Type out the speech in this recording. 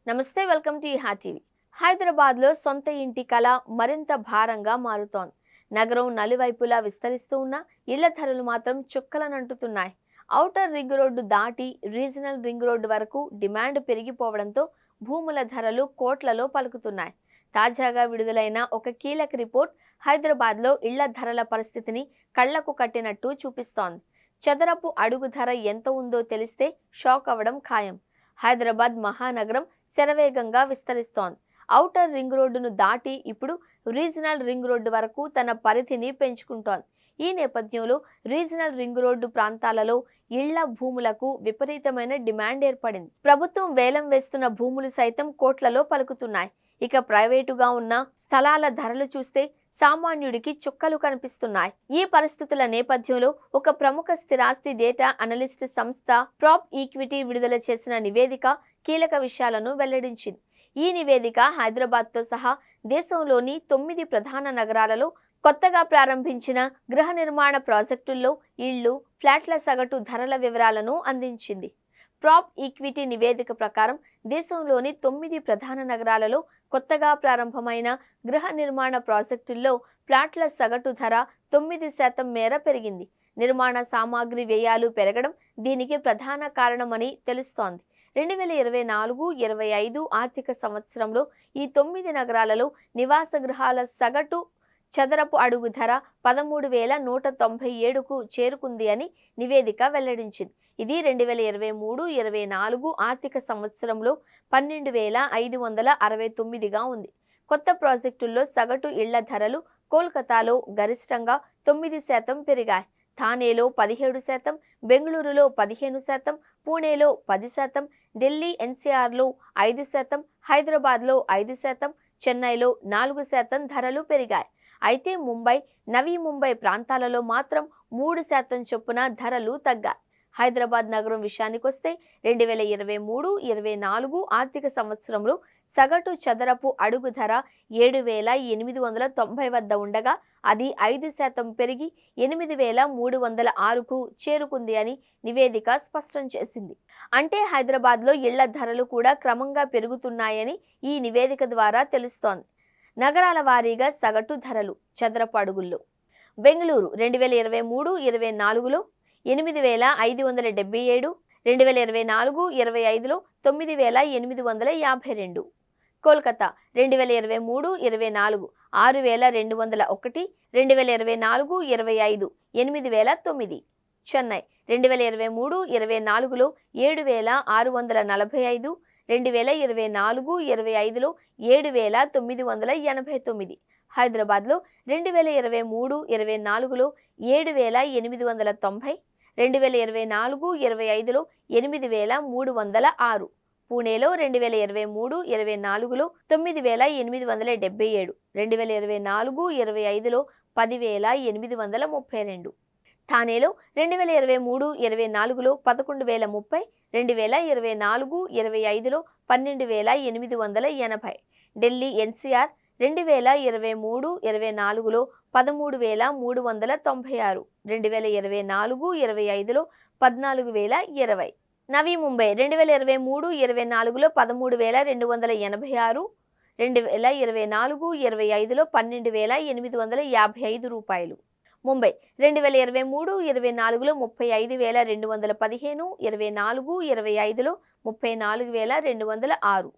నమస్తే, welcome to ఈహా TV. హైదరాబాద్లో సొంత ఇంటి కళ మరింత భారంగా మారుతోంది. నగరం నలువైపులా విస్తరిస్తూ ఉన్న ఇళ్ల ధరలు మాత్రం చుక్కలనంటుతున్నాయి. ఔటర్ రింగ్ రోడ్డు దాటి రీజనల్ రింగ్ రోడ్డు వరకు డిమాండ్ పెరిగిపోవడంతో భూముల ధరలు కోట్లలో పలుకుతున్నాయి. తాజాగా విడుదలైన ఒక కీలక రిపోర్ట్ హైదరాబాద్లో ఇళ్ల ధరల పరిస్థితిని కళ్లకు కట్టినట్టు చూపిస్తోంది. చదరపు అడుగు ధర ఎంత ఉందో తెలిస్తే షాక్ అవ్వడం ఖాయం. హైదరాబాద్ మహానగరం శరవేగంగా విస్తరిస్తోంది. ఔటర్ రింగ్ రోడ్డును దాటి ఇప్పుడు రీజనల్ రింగ్ రోడ్డు వరకు తన పరిధిని పెంచుకుంటోంది. ఈ నేపథ్యంలో రీజనల్ రింగ్ రోడ్డు ప్రాంతాలలో ఇళ్ల భూములకు విపరీతమైన డిమాండ్ ఏర్పడింది. ప్రభుత్వం వేలం వేస్తున్న భూములు సైతం కోట్లలో పలుకుతున్నాయి. ఇక ప్రైవేటుగా ఉన్న స్థలాల ధరలు చూస్తే సామాన్యుడికి చుక్కలు కనిపిస్తున్నాయి. ఈ పరిస్థితుల నేపథ్యంలో ఒక ప్రముఖ స్థిరాస్తి డేటా అనలిస్ట్ సంస్థ ప్రాప్ ఈక్విటీ విడుదల చేసిన నివేదిక కీలక విషయాలను వెల్లడించింది. ఈ నివేదిక హైదరాబాద్తో సహా దేశంలోని 9 ప్రధాన నగరాలలో కొత్తగా ప్రారంభించిన గృహ నిర్మాణ ప్రాజెక్టుల్లో ఇళ్లు, ఫ్లాట్ల సగటు ధరల వివరాలను అందించింది. ప్రాప్ ఈక్విటీ నివేదిక ప్రకారం దేశంలోని 9 ప్రధాన నగరాలలో కొత్తగా ప్రారంభమైన గృహ నిర్మాణ ప్రాజెక్టుల్లో ఫ్లాట్ల సగటు ధర 9% మేర పెరిగింది. నిర్మాణ సామాగ్రి వ్యయాలు పెరగడం దీనికి ప్రధాన కారణమని తెలుస్తోంది. 2024-25 ఆర్థిక సంవత్సరంలో ఈ 9 నగరాలలో నివాస గృహాల సగటు చదరపు అడుగు ధర 13,197కు చేరుకుంది అని నివేదిక వెల్లడించింది. ఇది 2023-24 ఆర్థిక సంవత్సరంలో 12,569గా ఉంది. కొత్త ప్రాజెక్టుల్లో సగటు ఇళ్ల ధరలు కోల్కతాలో గరిష్టంగా 9% పెరిగాయి. థానేలో 17%, బెంగళూరులో 15%, పూణేలో 10%, ఢిల్లీ ఎన్సీఆర్లో 5%, హైదరాబాద్లో 5%, చెన్నైలో 4% ధరలు పెరిగాయి. అయితే ముంబై, నవీ ముంబై ప్రాంతాలలో మాత్రం 3% చొప్పున ధరలు తగ్గాయి. హైదరాబాద్ నగరం విషయానికొస్తే 2023-24 ఆర్థిక సంవత్సరంలో సగటు చదరపు అడుగు ధర 7,890 వద్ద ఉండగా అది 5% పెరిగి 8,306కు చేరుకుంది అని నివేదిక స్పష్టం చేసింది. అంటే హైదరాబాద్లో ఇళ్ల ధరలు కూడా క్రమంగా పెరుగుతున్నాయని ఈ నివేదిక ద్వారా తెలుస్తోంది. నగరాల వారీగా సగటు ధరలు చదరపు అడుగుల్లో బెంగళూరు 2023-24లో 8,577, 2024-25లో 9,852, కోల్కతా 2023-24 6,201, 2024-25 8,009, చెన్నై 2023-24లో 7,645, 2024-25లో 7,989, హైదరాబాద్లో 2023-24లో 7,890, 2024-25లో 8,306, పూణేలో 2023-24లో 9,877, 2024-25లో 10,832, థానేలో 2023-24లో 11,030, 2024-25లో 12,880, ఢిల్లీ ఎన్సీఆర్ 2023-24లో 13,396, 2024-25లో 14,020, నవీ ముంబై 2023-24లో 13,286, 2024-25లో 12,855 రూపాయలు. ముంబై 2023-24లో 35,215, 24-25లో 34,206,